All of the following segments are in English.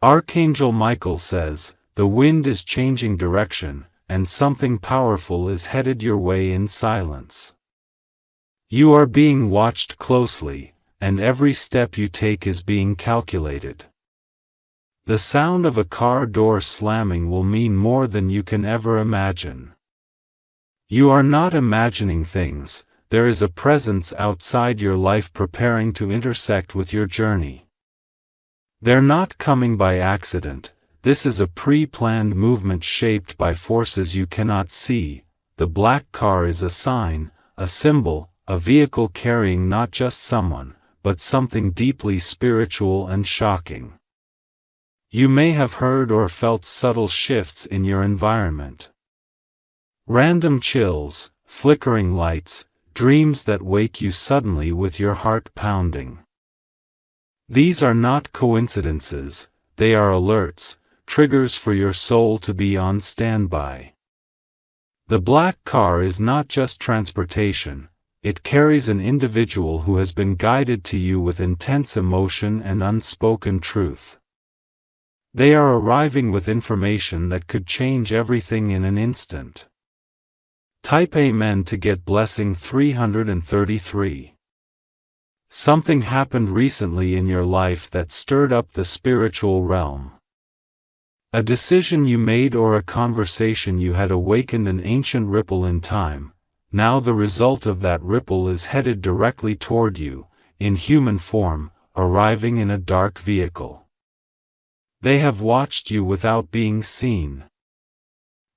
Archangel Michael says, the wind is changing direction, and something powerful is headed your way in silence. You are being watched closely, and every step you take is being calculated. The sound of a car door slamming will mean more than you can ever imagine. You are not imagining things, there is a presence outside your life preparing to intersect with your journey. They're not coming by accident, this is a pre-planned movement shaped by forces you cannot see. The black car is a sign, a symbol, a vehicle carrying not just someone, but something deeply spiritual and shocking. You may have heard or felt subtle shifts in your environment. Random chills, flickering lights, dreams that wake you suddenly with your heart pounding. These are not coincidences, they are alerts, triggers for your soul to be on standby. The black car is not just transportation, it carries an individual who has been guided to you with intense emotion and unspoken truth. They are arriving with information that could change everything in an instant. Type Amen to get blessing 333. Something happened recently in your life that stirred up the spiritual realm. A decision you made or a conversation you had awakened an ancient ripple in time. Now the result of that ripple is headed directly toward you, in human form, arriving in a dark vehicle. They have watched you without being seen.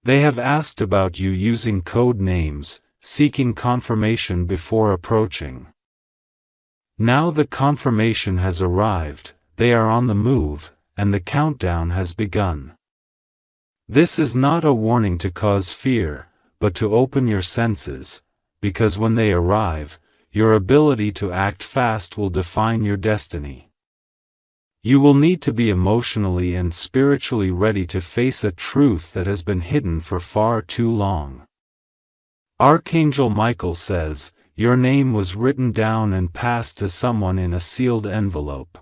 They have asked about you using code names, seeking confirmation before approaching. Now the confirmation has arrived, they are on the move, and the countdown has begun. This is not a warning to cause fear, but to open your senses, because when they arrive, your ability to act fast will define your destiny. You will need to be emotionally and spiritually ready to face a truth that has been hidden for far too long. Archangel Michael says, your name was written down and passed to someone in a sealed envelope.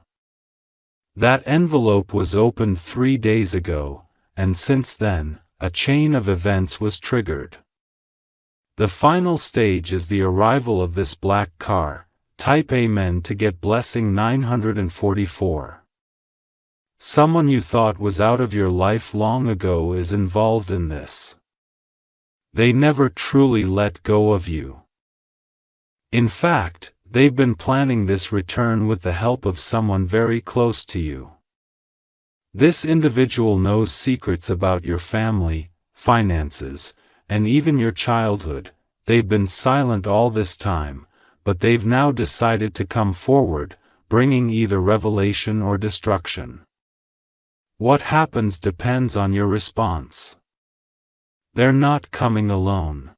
That envelope was opened 3 days ago, and since then, a chain of events was triggered. The final stage is the arrival of this black car. Type Amen to get blessing 944. Someone you thought was out of your life long ago is involved in this. They never truly let go of you. In fact, they've been planning this return with the help of someone very close to you. This individual knows secrets about your family, finances, and even your childhood. They've been silent all this time, but they've now decided to come forward, bringing either revelation or destruction. What happens depends on your response. They're not coming alone.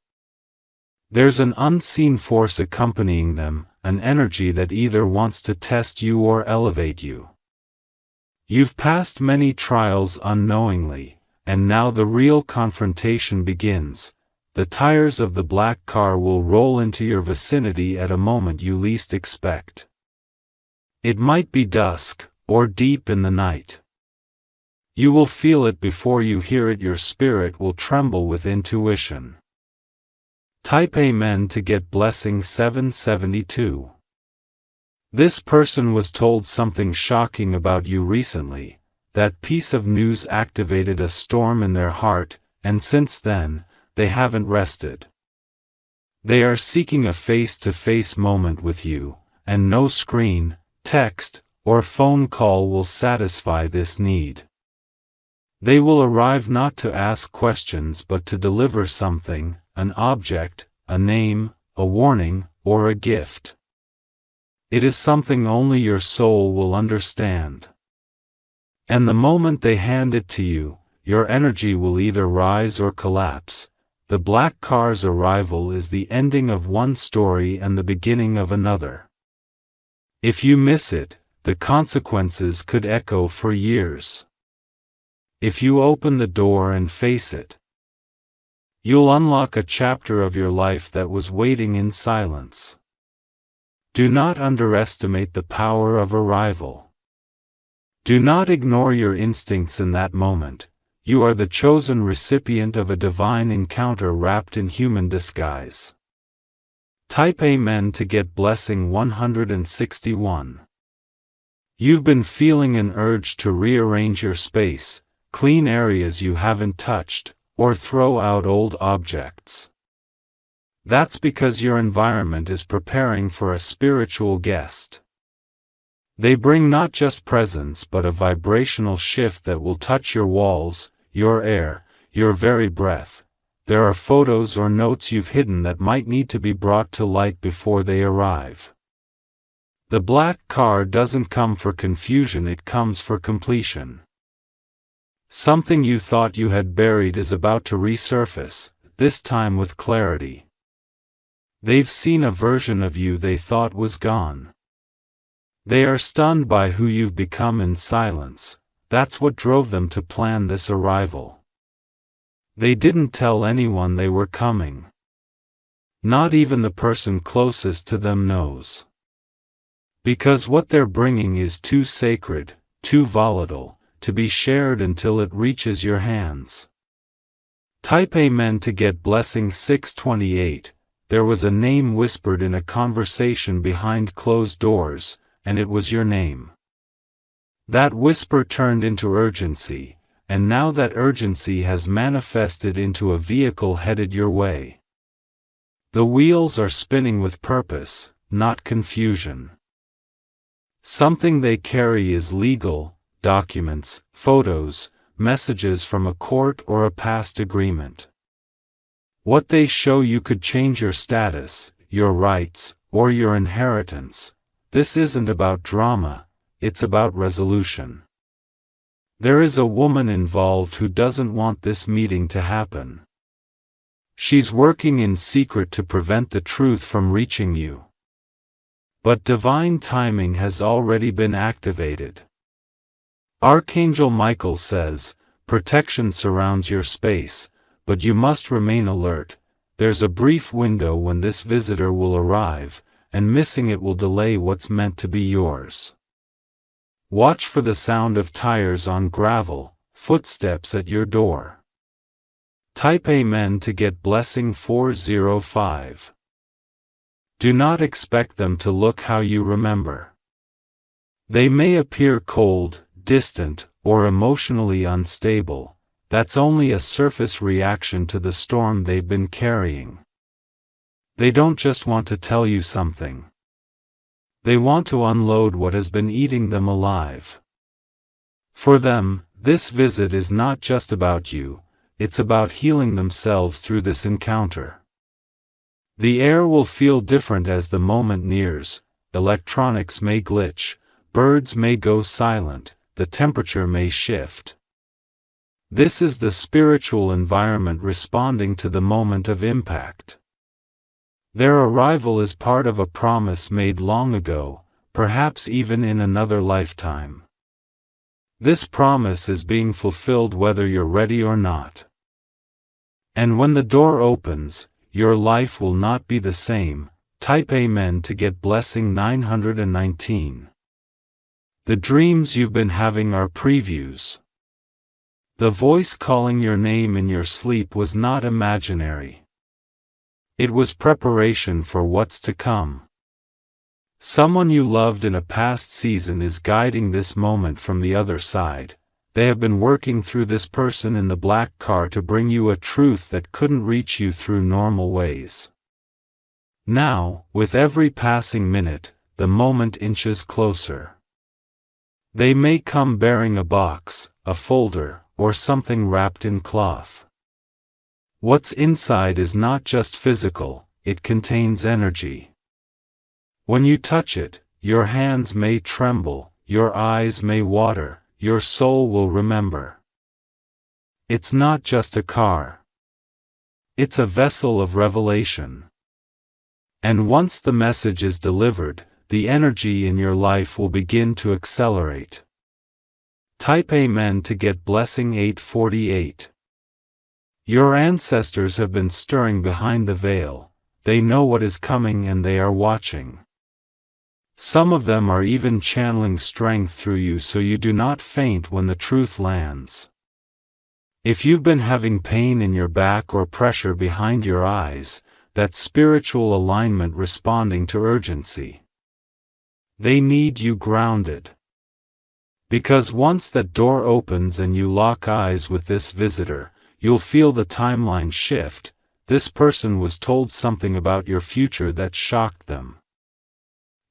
There's an unseen force accompanying them, an energy that either wants to test you or elevate you. You've passed many trials unknowingly, and now the real confrontation begins. The tires of the black car will roll into your vicinity at a moment you least expect. It might be dusk, or deep in the night. You will feel it before you hear it. Your spirit will tremble with intuition. Type Amen to get blessing 772. This person was told something shocking about you recently. That piece of news activated a storm in their heart, and since then, they haven't rested. They are seeking a face-to-face moment with you, and no screen, text, or phone call will satisfy this need. They will arrive not to ask questions but to deliver something, an object, a name, a warning, or a gift. It is something only your soul will understand. And the moment they hand it to you, your energy will either rise or collapse. The black car's arrival is the ending of one story and the beginning of another. If you miss it, the consequences could echo for years. If you open the door and face it, you'll unlock a chapter of your life that was waiting in silence. Do not underestimate the power of arrival. Do not ignore your instincts in that moment. You are the chosen recipient of a divine encounter wrapped in human disguise. Type Amen to get blessing 161. You've been feeling an urge to rearrange your space, clean areas you haven't touched, or throw out old objects. That's because your environment is preparing for a spiritual guest. They bring not just presence but a vibrational shift that will touch your walls, your air, your very breath. There are photos or notes you've hidden that might need to be brought to light before they arrive. The black car doesn't come for confusion, it comes for completion. Something you thought you had buried is about to resurface, this time with clarity. They've seen a version of you they thought was gone. They are stunned by who you've become in silence. That's what drove them to plan this arrival. They didn't tell anyone they were coming. Not even the person closest to them knows. Because what they're bringing is too sacred, too volatile, to be shared until it reaches your hands. Type Amen to get blessing 628. There was a name whispered in a conversation behind closed doors, and it was your name. That whisper turned into urgency, and now that urgency has manifested into a vehicle headed your way. The wheels are spinning with purpose, not confusion. Something they carry is legal, documents, photos, messages from a court or a past agreement. What they show you could change your status, your rights, or your inheritance. This isn't about drama, it's about resolution. There is a woman involved who doesn't want this meeting to happen. She's working in secret to prevent the truth from reaching you. But divine timing has already been activated. Archangel Michael says, protection surrounds your space, but you must remain alert. There's a brief window when this visitor will arrive, and missing it will delay what's meant to be yours. Watch for the sound of tires on gravel, footsteps at your door. Type Amen to get blessing 405. Do not expect them to look how you remember. They may appear cold, distant, or emotionally unstable. That's only a surface reaction to the storm they've been carrying. They don't just want to tell you something. They want to unload what has been eating them alive. For them, this visit is not just about you, it's about healing themselves through this encounter. The air will feel different as the moment nears, electronics may glitch, birds may go silent, the temperature may shift. This is the spiritual environment responding to the moment of impact. Their arrival is part of a promise made long ago, perhaps even in another lifetime. This promise is being fulfilled whether you're ready or not. And when the door opens, your life will not be the same. Type Amen to get blessing 919. The dreams you've been having are previews. The voice calling your name in your sleep was not imaginary. It was preparation for what's to come. Someone you loved in a past season is guiding this moment from the other side. They have been working through this person in the black car to bring you a truth that couldn't reach you through normal ways. Now, with every passing minute, the moment inches closer. They may come bearing a box, a folder, or something wrapped in cloth. What's inside is not just physical, it contains energy. When you touch it, your hands may tremble, your eyes may water, your soul will remember. It's not just a car. It's a vessel of revelation. And once the message is delivered, the energy in your life will begin to accelerate. Type Amen to get blessing 848. Your ancestors have been stirring behind the veil. They know what is coming and they are watching. Some of them are even channeling strength through you so you do not faint when the truth lands. If you've been having pain in your back or pressure behind your eyes, that's spiritual alignment responding to urgency. They need you grounded. Because once that door opens and you lock eyes with this visitor, you'll feel the timeline shift. This person was told something about your future that shocked them.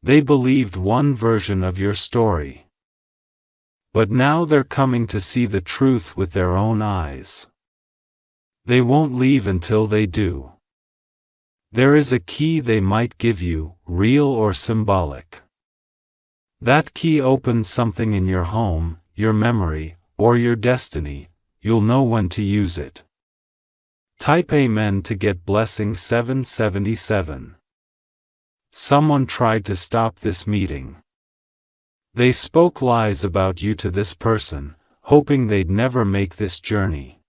They believed one version of your story. But now they're coming to see the truth with their own eyes. They won't leave until they do. There is a key they might give you, real or symbolic. That key opens something in your home, your memory, or your destiny. You'll know when to use it. Type Amen to get blessing 777. Someone tried to stop this meeting. They spoke lies about you to this person, hoping they'd never make this journey.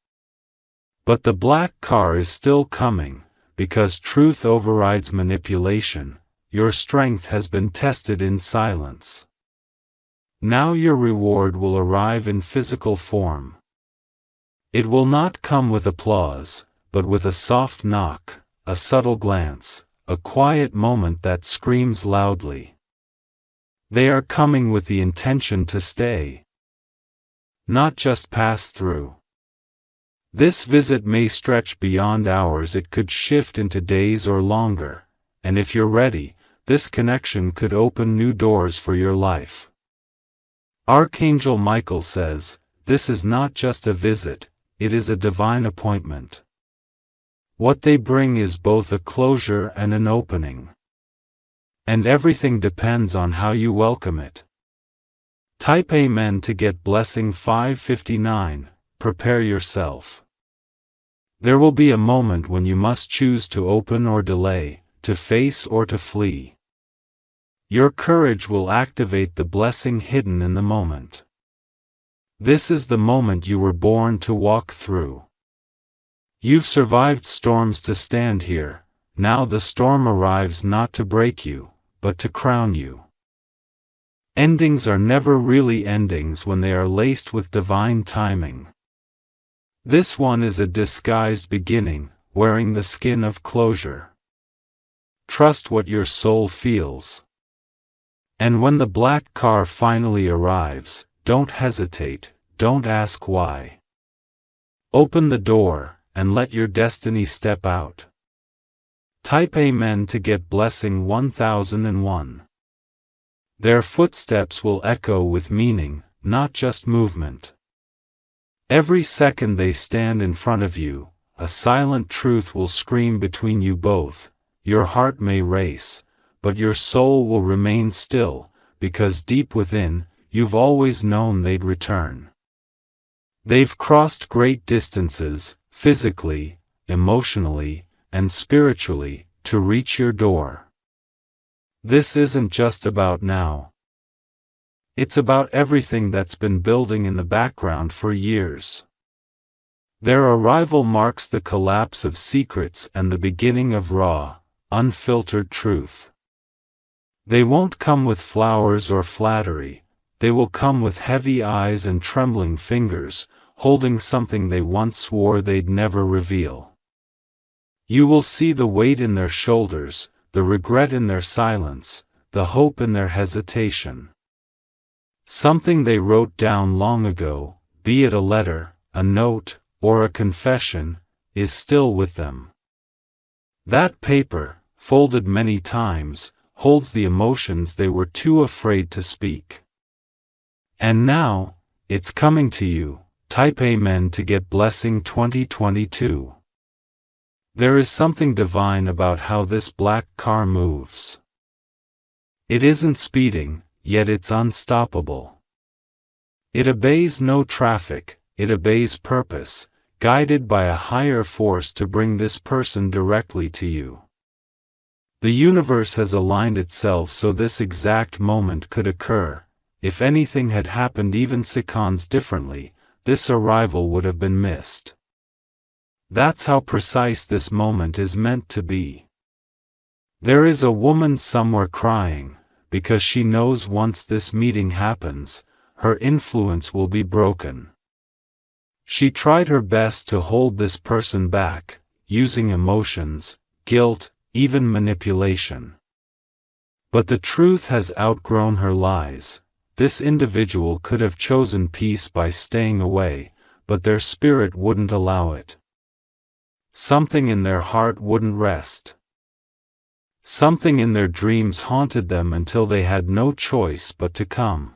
But the black car is still coming, because truth overrides manipulation. Your strength has been tested in silence. Now your reward will arrive in physical form. It will not come with applause, but with a soft knock, a subtle glance, a quiet moment that screams loudly. They are coming with the intention to stay, not just pass through. This visit may stretch beyond hours, it could shift into days or longer, and if you're ready, this connection could open new doors for your life. Archangel Michael says, this is not just a visit, it is a divine appointment. What they bring is both a closure and an opening. And everything depends on how you welcome it. Type Amen to get blessing 559, prepare yourself. There will be a moment when you must choose to open or delay, to face or to flee. Your courage will activate the blessing hidden in the moment. This is the moment you were born to walk through. You've survived storms to stand here. Now the storm arrives not to break you, but to crown you. Endings are never really endings when they are laced with divine timing. This one is a disguised beginning, wearing the skin of closure. Trust what your soul feels. And when the black car finally arrives, don't hesitate, don't ask why. Open the door, and let your destiny step out. Type Amen to get blessing 1001. Their footsteps will echo with meaning, not just movement. Every second they stand in front of you, a silent truth will scream between you both. Your heart may race, but your soul will remain still, because deep within, you've always known they'd return. They've crossed great distances, physically, emotionally, and spiritually, to reach your door. This isn't just about now. It's about everything that's been building in the background for years. Their arrival marks the collapse of secrets and the beginning of raw, unfiltered truth. They won't come with flowers or flattery, they will come with heavy eyes and trembling fingers, holding something they once swore they'd never reveal. You will see the weight in their shoulders, the regret in their silence, the hope in their hesitation. Something they wrote down long ago, be it a letter, a note, or a confession, is still with them. That paper, folded many times, holds the emotions they were too afraid to speak. And now, it's coming to you. Type Amen to get blessing 2022. There is something divine about how this black car moves. It isn't speeding, yet it's unstoppable. It obeys no traffic, it obeys purpose, guided by a higher force to bring this person directly to you. The universe has aligned itself so this exact moment could occur. If anything had happened even seconds differently, this arrival would have been missed. That's how precise this moment is meant to be. There is a woman somewhere crying, because she knows once this meeting happens, her influence will be broken. She tried her best to hold this person back, using emotions, guilt, even manipulation. But the truth has outgrown her lies. This individual could have chosen peace by staying away, but their spirit wouldn't allow it. Something in their heart wouldn't rest. Something in their dreams haunted them until they had no choice but to come.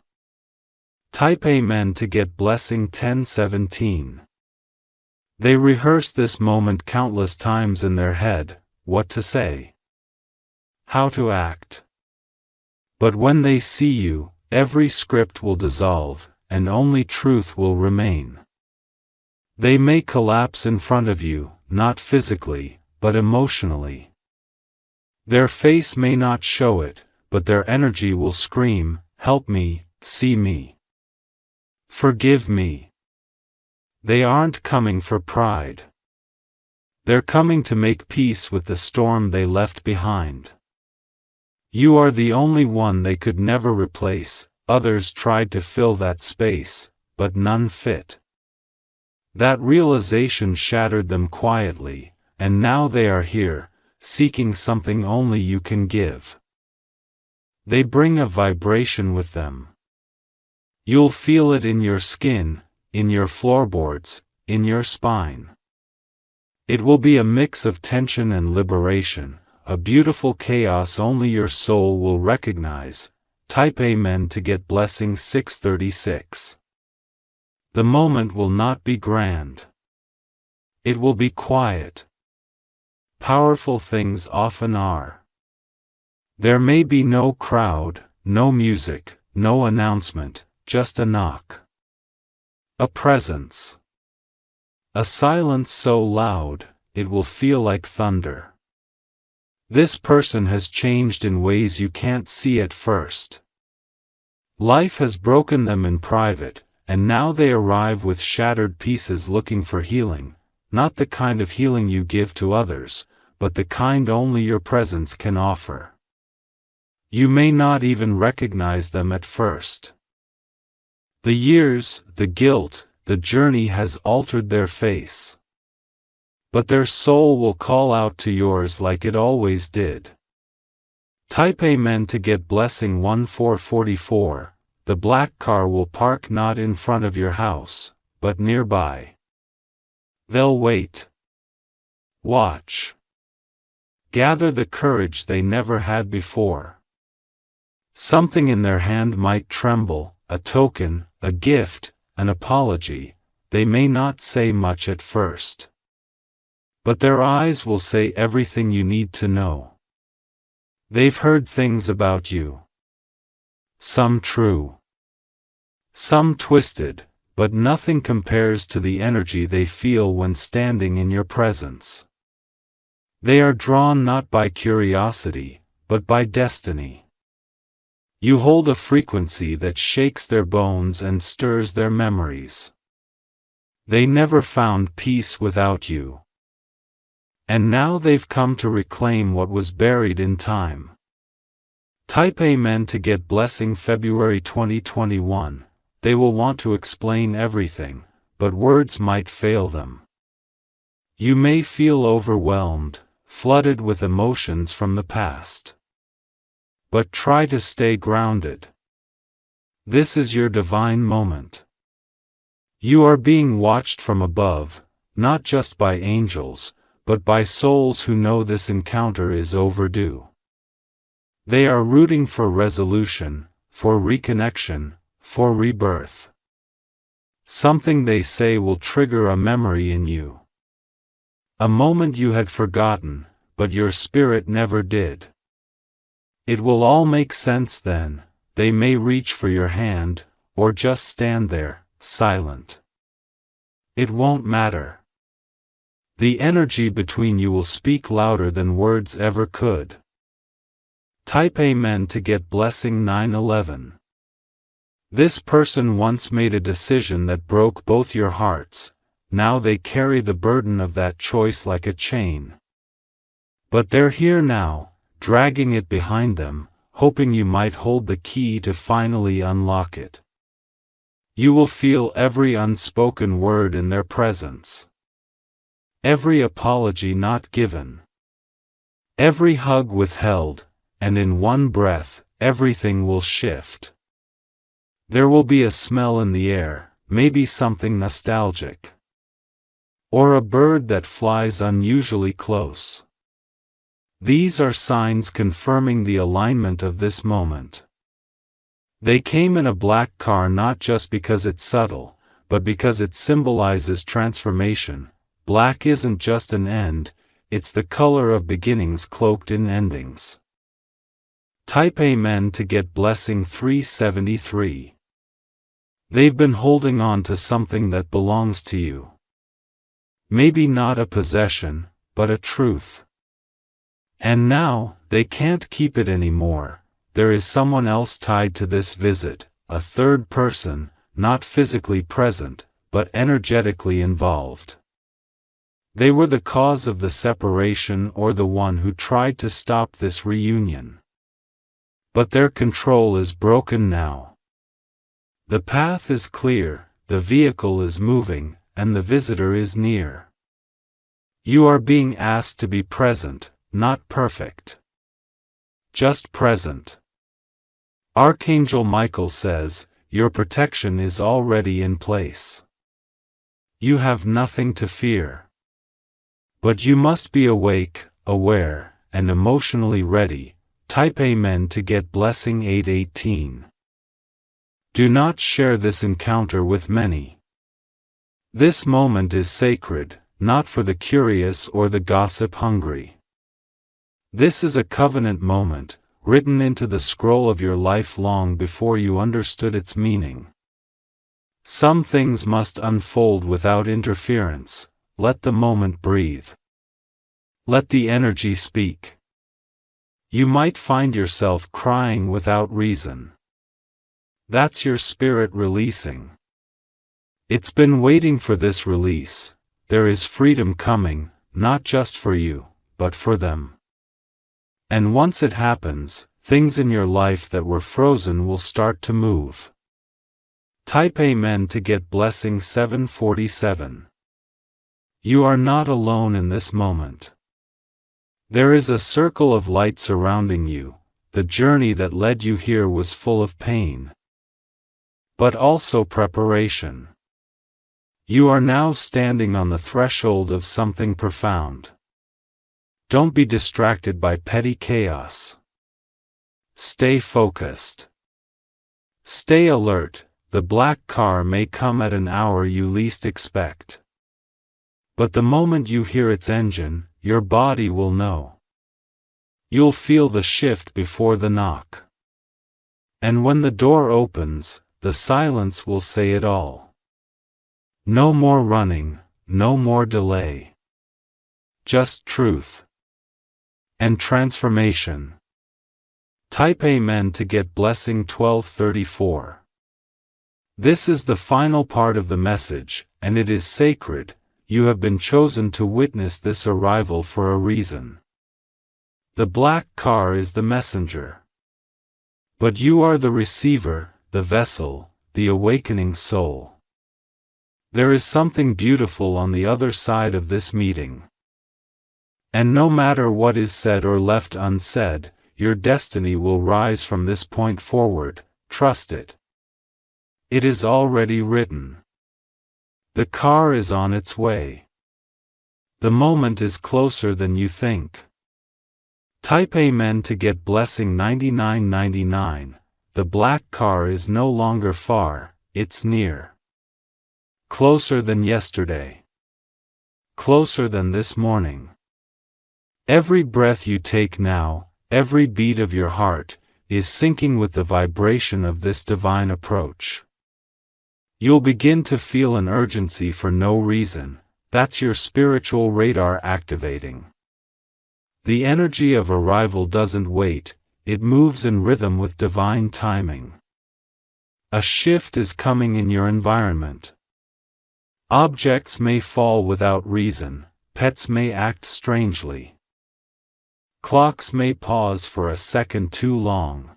Type Amen to get blessing 1017. They rehearse this moment countless times in their head, what to say, how to act. But when they see you, every script will dissolve, and only truth will remain. They may collapse in front of you, not physically, but emotionally. Their face may not show it, but their energy will scream, "Help me, see me. Forgive me." They aren't coming for pride. They're coming to make peace with the storm they left behind. You are the only one they could never replace. Others tried to fill that space, but none fit. That realization shattered them quietly, and now they are here, seeking something only you can give. They bring a vibration with them. You'll feel it in your skin, in your floorboards, in your spine. It will be a mix of tension and liberation, a beautiful chaos only your soul will recognize. Type Amen to get blessing 636. The moment will not be grand. It will be quiet. Powerful things often are. There may be no crowd, no music, no announcement, just a knock. A presence. A silence so loud, it will feel like thunder. This person has changed in ways you can't see at first. Life has broken them in private, and now they arrive with shattered pieces looking for healing, not the kind of healing you give to others, but the kind only your presence can offer. You may not even recognize them at first. The years, the guilt, the journey has altered their face. But their soul will call out to yours like it always did. Type Amen to get blessing 1444. The black car will park not in front of your house, but nearby. They'll wait. Watch. Gather the courage they never had before. Something in their hand might tremble, a token, a gift, an apology. They may not say much at first. But their eyes will say everything you need to know. They've heard things about you. Some true. Some twisted, but nothing compares to the energy they feel when standing in your presence. They are drawn not by curiosity, but by destiny. You hold a frequency that shakes their bones and stirs their memories. They never found peace without you. And now they've come to reclaim what was buried in time. Type Amen to get blessing February 2021. They will want to explain everything, but words might fail them. You may feel overwhelmed, flooded with emotions from the past. But try to stay grounded. This is your divine moment. You are being watched from above, not just by angels, but by souls who know this encounter is overdue. They are rooting for resolution, for reconnection, for rebirth. Something they say will trigger a memory in you. A moment you had forgotten, but your spirit never did. It will all make sense then. They may reach for your hand, or just stand there, silent. It won't matter. The energy between you will speak louder than words ever could. Type Amen to get blessing 911. This person once made a decision that broke both your hearts. Now they carry the burden of that choice like a chain. But they're here now, dragging it behind them, hoping you might hold the key to finally unlock it. You will feel every unspoken word in their presence. Every apology not given. Every hug withheld, and in one breath, everything will shift. There will be a smell in the air, maybe something nostalgic. Or a bird that flies unusually close. These are signs confirming the alignment of this moment. They came in a black car not just because it's subtle, but because it symbolizes transformation. Black isn't just an end, it's the color of beginnings cloaked in endings. Type Amen to get blessing 373. They've been holding on to something that belongs to you. Maybe not a possession, but a truth. And now, they can't keep it anymore. There is someone else tied to this visit, a third person, not physically present, but energetically involved. They were the cause of the separation or the one who tried to stop this reunion. But their control is broken now. The path is clear, the vehicle is moving, and the visitor is near. You are being asked to be present, not perfect. Just present. Archangel Michael says, your protection is already in place. You have nothing to fear. But you must be awake, aware, and emotionally ready. Type Amen to get blessing 818. Do not share this encounter with many. This moment is sacred, not for the curious or the gossip hungry. This is a covenant moment, written into the scroll of your life long before you understood its meaning. Some things must unfold without interference. Let the moment breathe. Let the energy speak. You might find yourself crying without reason. That's your spirit releasing. It's been waiting for this release. There is freedom coming, not just for you, but for them. And once it happens, things in your life that were frozen will start to move. Type Amen to get blessing 747. You are not alone in this moment. There is a circle of light surrounding you. The journey that led you here was full of pain, but also preparation. You are now standing on the threshold of something profound. Don't be distracted by petty chaos. Stay focused. Stay alert. The black car may come at an hour you least expect. But the moment you hear its engine, your body will know. You'll feel the shift before the knock. And when the door opens, the silence will say it all. No more running, no more delay. Just truth. And transformation. Type Amen to get blessing 1234. This is the final part of the message, and it is sacred. You have been chosen to witness this arrival for a reason. The black car is the messenger. But you are the receiver, the vessel, the awakening soul. There is something beautiful on the other side of this meeting. And no matter what is said or left unsaid, your destiny will rise from this point forward. Trust it. It is already written. The car is on its way. The moment is closer than you think. Type Amen to get blessing 9999. The black car is no longer far, it's near. Closer than yesterday. Closer than this morning. Every breath you take now, every beat of your heart, is syncing with the vibration of this divine approach. You'll begin to feel an urgency for no reason. That's your spiritual radar activating. The energy of arrival doesn't wait, it moves in rhythm with divine timing. A shift is coming in your environment. Objects may fall without reason, pets may act strangely. Clocks may pause for a second too long.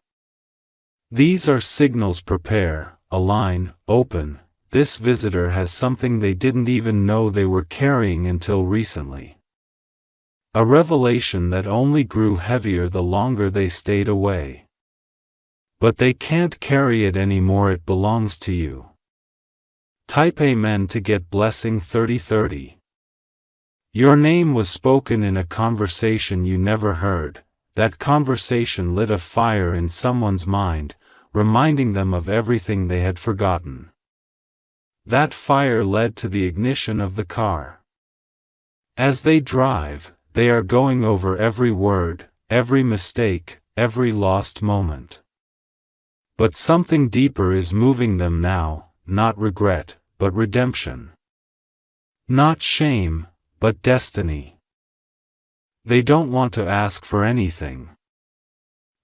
These are signals: prepare, align, open. This visitor has something they didn't even know they were carrying until recently. A revelation that only grew heavier the longer they stayed away. But they can't carry it anymore, it belongs to you. Type Amen to get blessing 3030. Your name was spoken in a conversation you never heard. That conversation lit a fire in someone's mind, reminding them of everything they had forgotten. That fire led to the ignition of the car. As they drive, they are going over every word, every mistake, every lost moment. But something deeper is moving them now, not regret, but redemption. Not shame, but destiny. They don't want to ask for anything.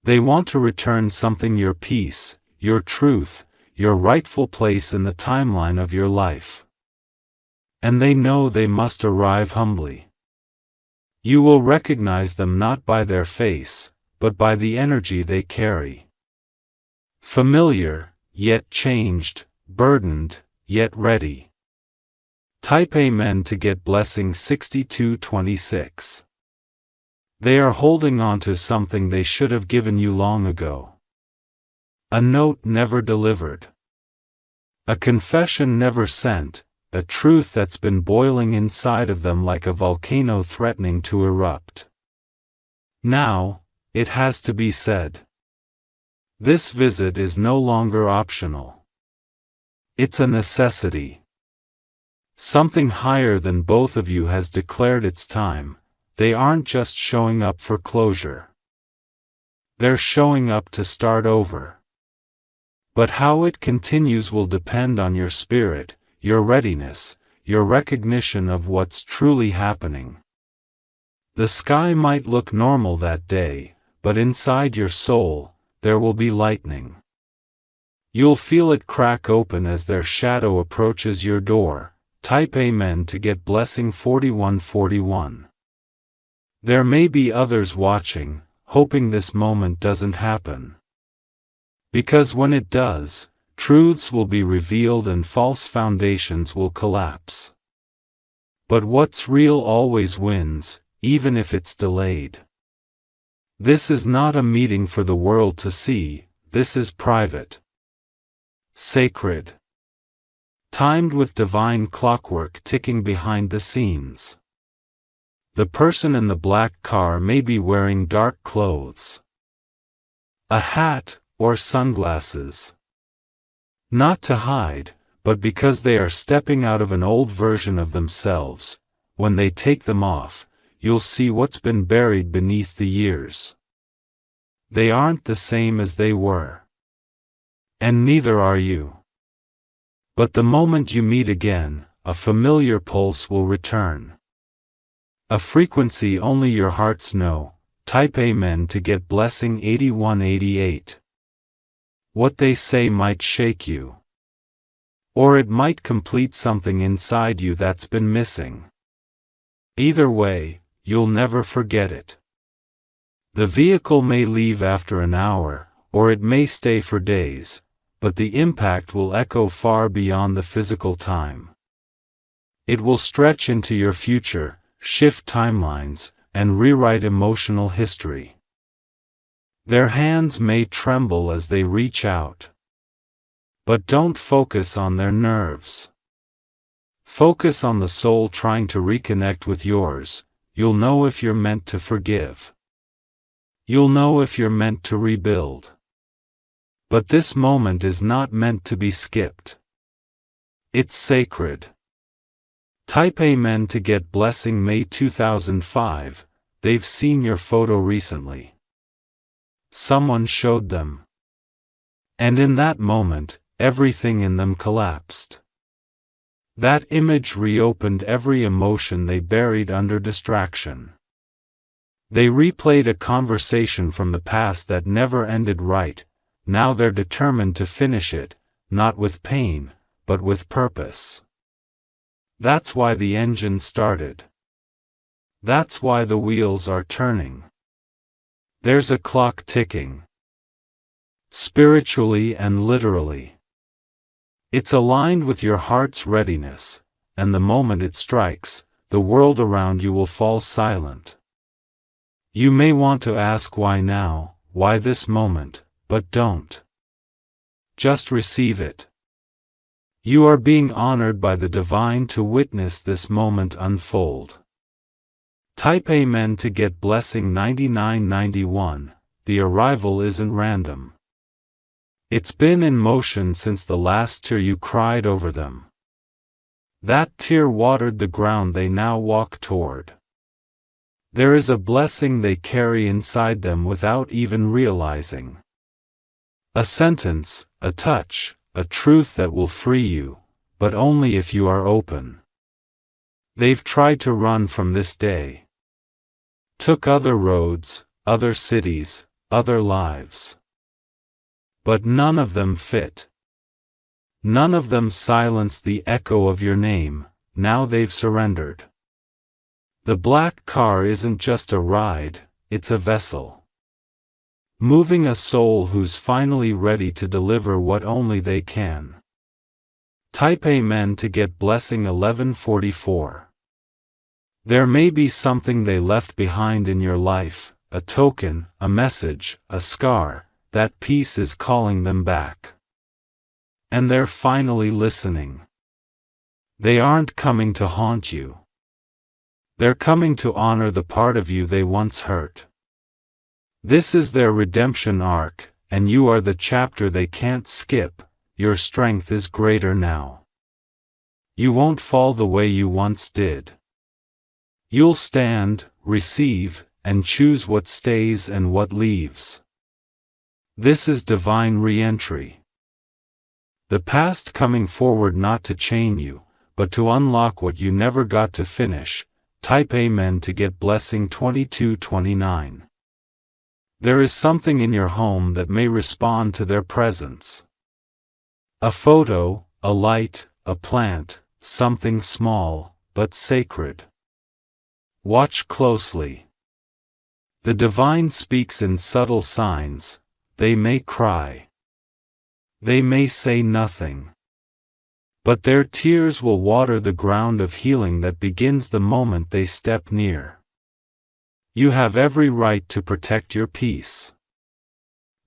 They want to return something: your peace, your truth, your rightful place in the timeline of your life. And they know they must arrive humbly. You will recognize them not by their face, but by the energy they carry. Familiar, yet changed, burdened, yet ready. Type Amen to get blessing 6226. They are holding on to something they should have given you long ago. A note never delivered. A confession never sent, a truth that's been boiling inside of them like a volcano threatening to erupt. Now, it has to be said. This visit is no longer optional. It's a necessity. Something higher than both of you has declared its time. They aren't just showing up for closure. They're showing up to start over. But how it continues will depend on your spirit, your readiness, your recognition of what's truly happening. The sky might look normal that day, but inside your soul, there will be lightning. You'll feel it crack open as their shadow approaches your door. Type Amen to get blessing 4141. There may be others watching, hoping this moment doesn't happen. Because when it does, truths will be revealed and false foundations will collapse. But what's real always wins, even if it's delayed. This is not a meeting for the world to see, this is private. Sacred. Timed with divine clockwork ticking behind the scenes. The person in the black car may be wearing dark clothes, a hat, or sunglasses. Not to hide, but because they are stepping out of an old version of themselves. When they take them off, you'll see what's been buried beneath the years. They aren't the same as they were. And neither are you. But the moment you meet again, a familiar pulse will return. A frequency only your hearts know. Type Amen to get blessing 8188. What they say might shake you. Or it might complete something inside you that's been missing. Either way, you'll never forget it. The vehicle may leave after an hour, or it may stay for days, but the impact will echo far beyond the physical time. It will stretch into your future, shift timelines, and rewrite emotional history. Their hands may tremble as they reach out. But don't focus on their nerves. Focus on the soul trying to reconnect with yours. You'll know if you're meant to forgive. You'll know if you're meant to rebuild. But this moment is not meant to be skipped. It's sacred. Type Amen to get blessing May 2005. They've seen your photo recently. Someone showed them. And in that moment, everything in them collapsed. That image reopened every emotion they buried under distraction. They replayed a conversation from the past that never ended right. Now they're determined to finish it, not with pain, but with purpose. That's why the engine started. That's why the wheels are turning. There's a clock ticking. Spiritually and literally. It's aligned with your heart's readiness, and the moment it strikes, the world around you will fall silent. You may want to ask why now, why this moment, but don't. Just receive it. You are being honored by the divine to witness this moment unfold. Type Amen to get blessing 9991. The arrival isn't random. It's been in motion since the last tear you cried over them. That tear watered the ground they now walk toward. There is a blessing they carry inside them without even realizing. A sentence, a touch, a truth that will free you, but only if you are open. They've tried to run from this day. Took other roads, other cities, other lives. But none of them fit. None of them silenced the echo of your name. Now they've surrendered. The black car isn't just a ride, it's a vessel. Moving a soul who's finally ready to deliver what only they can. Type Amen to get blessing 1144. There may be something they left behind in your life, a token, a message, a scar. That peace is calling them back. And they're finally listening. They aren't coming to haunt you. They're coming to honor the part of you they once hurt. This is their redemption arc, and you are the chapter they can't skip. Your strength is greater now. You won't fall the way you once did. You'll stand, receive, and choose what stays and what leaves. This is divine re-entry. The past coming forward not to chain you, but to unlock what you never got to finish. Type Amen to get blessing 2229. There is something in your home that may respond to their presence. A photo, a light, a plant, something small, but sacred. Watch closely. The divine speaks in subtle signs. They may cry. They may say nothing. But their tears will water the ground of healing that begins the moment they step near. You have every right to protect your peace.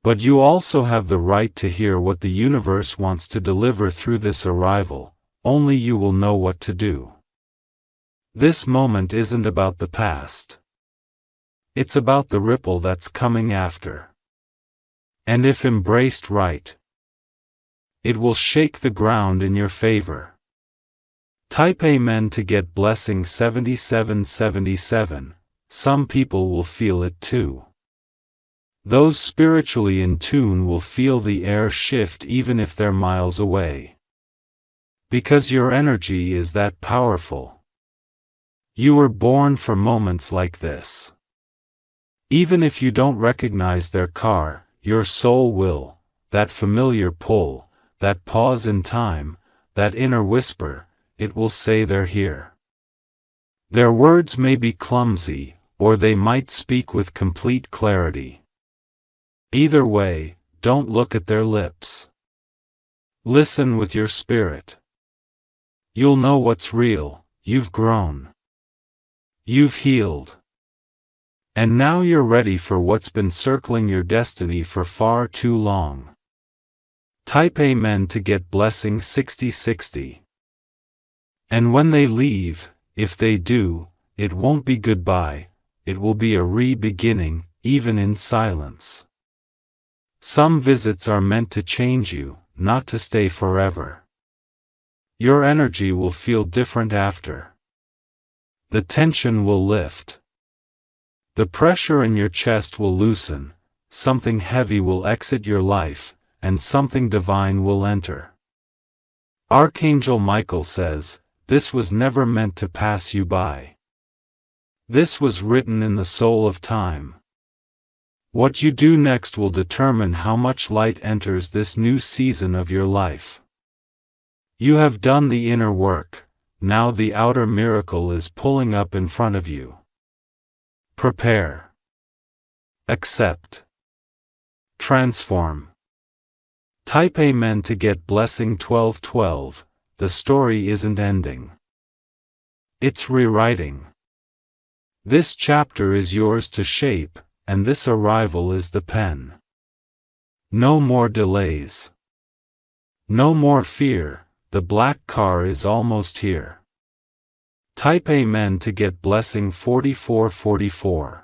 But you also have the right to hear what the universe wants to deliver through this arrival. Only you will know what to do. This moment isn't about the past. It's about the ripple that's coming after. And if embraced right, it will shake the ground in your favor. Type Amen to get blessing 7777. Some people will feel it too. Those spiritually in tune will feel the air shift even if they're miles away. Because your energy is that powerful. You were born for moments like this. Even if you don't recognize their car, your soul will. That familiar pull, that pause in time, that inner whisper, it will say they're here. Their words may be clumsy, or they might speak with complete clarity. Either way, don't look at their lips. Listen with your spirit. You'll know what's real. You've grown. You've healed. And now you're ready for what's been circling your destiny for far too long. Type Amen to get blessing 6060. And when they leave, if they do, it won't be goodbye, it will be a re-beginning, even in silence. Some visits are meant to change you, not to stay forever. Your energy will feel different after. The tension will lift. The pressure in your chest will loosen, something heavy will exit your life, and something divine will enter. Archangel Michael says, this was never meant to pass you by. This was written in the soul of time. What you do next will determine how much light enters this new season of your life. You have done the inner work, now the outer miracle is pulling up in front of you. Prepare. Accept. Transform. Type Amen to get blessing 1212. The story isn't ending. It's rewriting. This chapter is yours to shape, and this arrival is the pen. No more delays. No more fear, the black car is almost here. Type Amen to get blessing 4444.